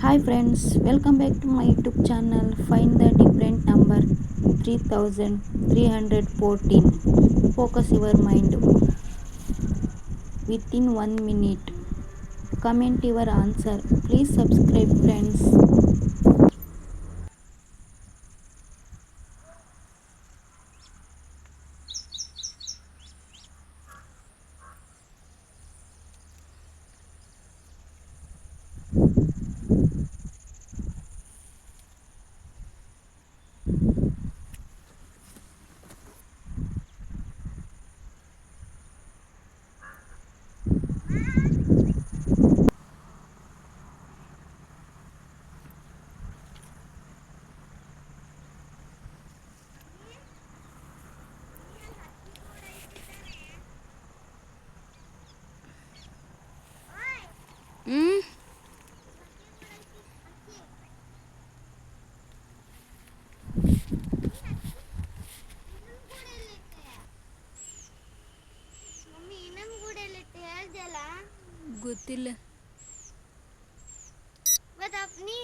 Hi friends, welcome back to my YouTube channel. Find the different number 3314. Focus your mind within 1 minute. Comment your answer. Please subscribe friends. Hmm mummy ಇನ್ನೊಂದು ಗೂಡಲ್ಲಿಟ್ಟು ಹೇಳ್ದಲ್ಲ. ಗೊತ್ತಿಲ್ಲ. ಮತ್ತೆ ನೀ